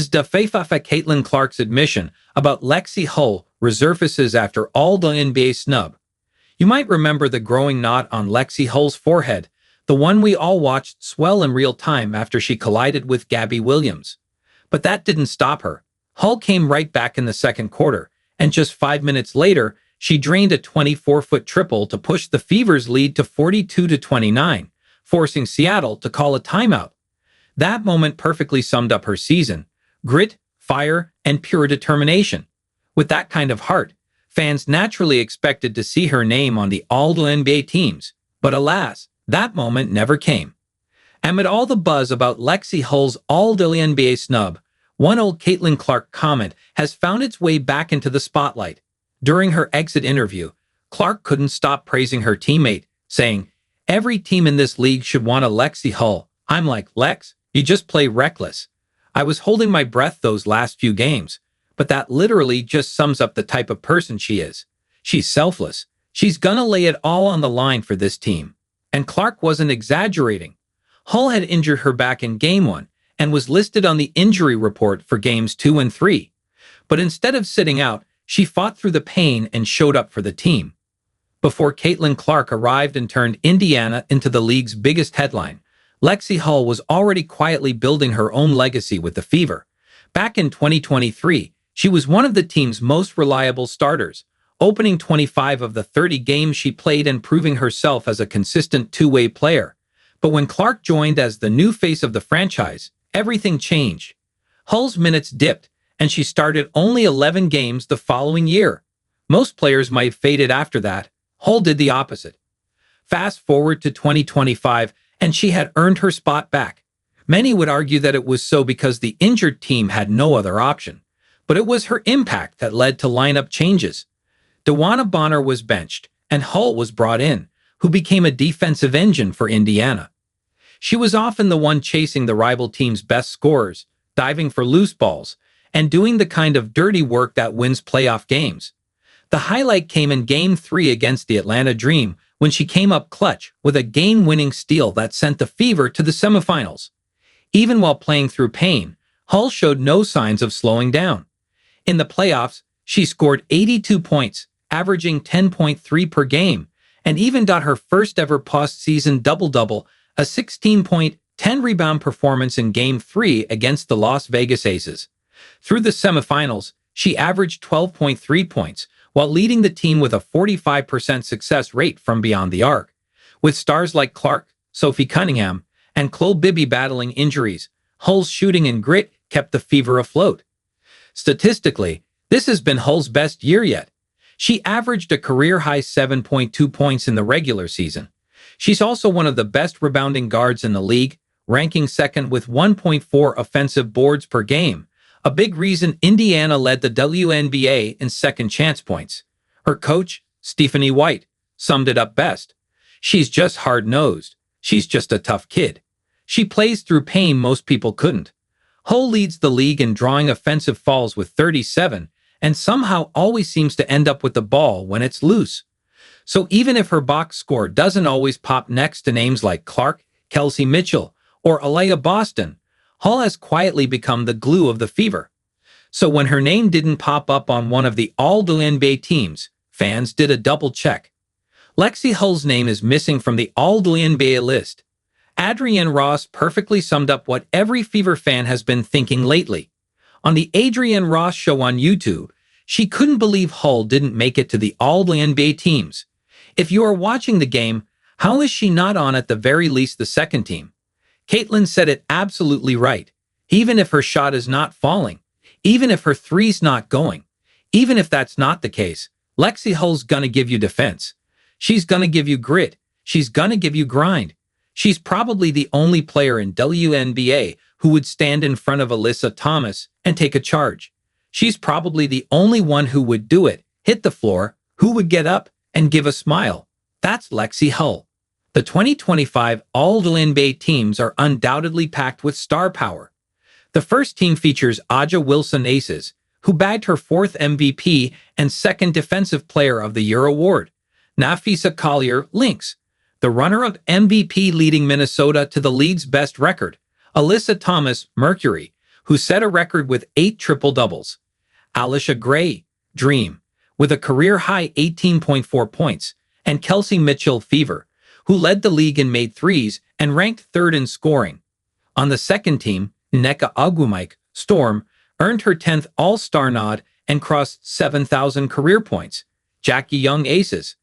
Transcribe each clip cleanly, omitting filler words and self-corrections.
Fafafa Caitlin Clark's admission about Lexie Hull resurfaces after All-WNBA snub. You might remember the growing knot on Lexie Hull's forehead, the one we all watched swell in real time after she collided with Gabby Williams. But that didn't stop her. Hull came right back in the second quarter, and just 5 minutes later, she drained a 24-foot triple to push the Fever's lead to 42-29, forcing Seattle to call a timeout. That moment perfectly summed up her season: grit, fire, and pure determination. With that kind of heart, fans naturally expected to see her name on the All-WNBA teams, but alas, that moment never came. Amid all the buzz about Lexie Hull's All-WNBA snub, one old Caitlin Clark comment has found its way back into the spotlight. During her exit interview, Clark couldn't stop praising her teammate, saying, "Every team in this league should want a Lexie Hull. I'm like, Lex, you just play reckless. I was holding my breath those last few games." But that literally just sums up the type of person she is. She's selfless. She's gonna lay it all on the line for this team. And Clark wasn't exaggerating. Hull had injured her back in Game 1 and was listed on the injury report for Games 2 and 3. But instead of sitting out, she fought through the pain and showed up for the team. Before Caitlin Clark arrived and turned Indiana into the league's biggest headline, Lexie Hull was already quietly building her own legacy with the Fever. Back in 2023, she was one of the team's most reliable starters, opening 25 of the 30 games she played and proving herself as a consistent two-way player. But when Clark joined as the new face of the franchise, everything changed. Hull's minutes dipped, and she started only 11 games the following year. Most players might have faded after that. Hull did the opposite. Fast forward to 2025, and she had earned her spot back. Many would argue that it was so because the injured team had no other option. But it was her impact that led to lineup changes. DeWanna Bonner was benched, and Hull was brought in, who became a defensive engine for Indiana. She was often the one chasing the rival team's best scorers, diving for loose balls, and doing the kind of dirty work that wins playoff games. The highlight came in Game 3 against the Atlanta Dream when she came up clutch with a game-winning steal that sent the Fever to the semifinals. Even while playing through pain, Hull showed no signs of slowing down. In the playoffs, she scored 82 points, averaging 10.3 per game, and even got her first ever postseason double-double, a 16-point, 10-rebound performance in Game 3 against the Las Vegas Aces. Through the semifinals, she averaged 12.3 points, while leading the team with a 45% success rate from beyond the arc. With stars like Clark, Sophie Cunningham, and Chloe Bibby battling injuries, Hull's shooting and grit kept the Fever afloat. Statistically, this has been Hull's best year yet. She averaged a career-high 7.2 points in the regular season. She's also one of the best rebounding guards in the league, ranking second with 1.4 offensive boards per game, a big reason Indiana led the WNBA in second chance points. Her coach, Stephanie White, summed it up best. "She's just hard-nosed. She's just a tough kid. She plays through pain most people couldn't." Hull leads the league in drawing offensive fouls with 37, and somehow always seems to end up with the ball when it's loose. So even if her box score doesn't always pop next to names like Clark, Kelsey Mitchell, or Aliyah Boston, Hull has quietly become the glue of the Fever. So when her name didn't pop up on one of the All-WNBA teams, fans did a double check. Lexie Hull's name is missing from the All-WNBA list. Adrienne Ross perfectly summed up what every Fever fan has been thinking lately. On the Adrienne Ross Show on YouTube, she couldn't believe Hull didn't make it to the All-WNBA teams. If you are watching the game, how is she not on at the very least the second team? Caitlin said it absolutely right. Even if her shot is not falling, even if her three's not going, even if that's not the case, Lexie Hull's gonna give you defense. She's gonna give you grit. She's gonna give you grind. She's probably the only player in WNBA who would stand in front of Alyssa Thomas and take a charge. She's probably the only one who would do it, hit the floor, who would get up and give a smile. That's Lexie Hull. The 2025 All-WNBA teams are undoubtedly packed with star power. The first team features Aja Wilson Aces, who bagged her fourth MVP and second Defensive Player of the Year award. Napheesa Collier, Lynx, the runner-up MVP leading Minnesota to the league's best record. Alyssa Thomas, Mercury, who set a record with 8 triple-doubles. Alicia Gray, Dream, with a career-high 18.4 points, and Kelsey Mitchell, Fever, who led the league in made threes and ranked third in scoring. On the second team, Nneka Ogwumike, Storm, earned her 10th All-Star nod and crossed 7,000 career points. Jackie Young, Aces,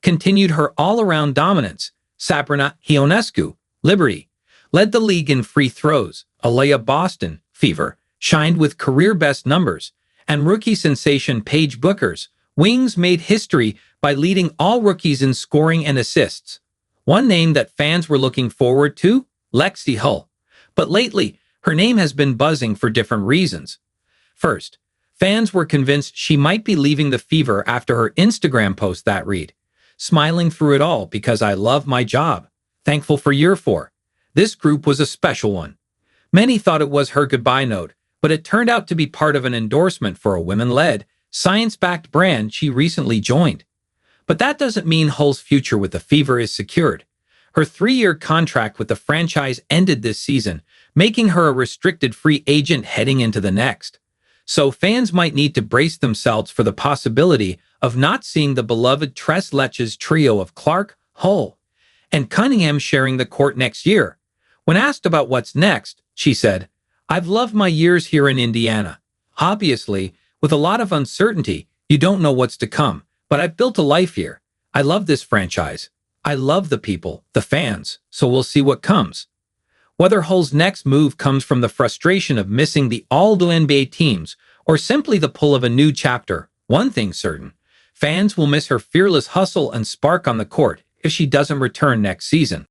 continued her all-around dominance. Sabrina Ionescu, Liberty, led the league in free throws. Alea Boston, Fever, shined with career-best numbers, and rookie sensation Paige Bueckers, Wings, made history by leading all rookies in scoring and assists. One name that fans were looking forward to? Lexie Hull. But lately, her name has been buzzing for different reasons. First, fans were convinced she might be leaving the Fever after her Instagram post that read, "Smiling through it all because I love my job. Thankful for year 4. This group was a special one." Many thought it was her goodbye note, but it turned out to be part of an endorsement for a women-led, science-backed brand she recently joined. But that doesn't mean Hull's future with the Fever is secured. Her 3-year contract with the franchise ended this season, making her a restricted free agent heading into the next. So fans might need to brace themselves for the possibility of not seeing the beloved Tres Leches trio of Clark, Hull, and Cunningham sharing the court next year. When asked about what's next, she said, "I've loved my years here in Indiana. Obviously, with a lot of uncertainty, you don't know what's to come, but I've built a life here. I love this franchise. I love the people, the fans, so we'll see what comes." Whether Hull's next move comes from the frustration of missing the All-WNBA teams or simply the pull of a new chapter, one thing's certain: fans will miss her fearless hustle and spark on the court if she doesn't return next season.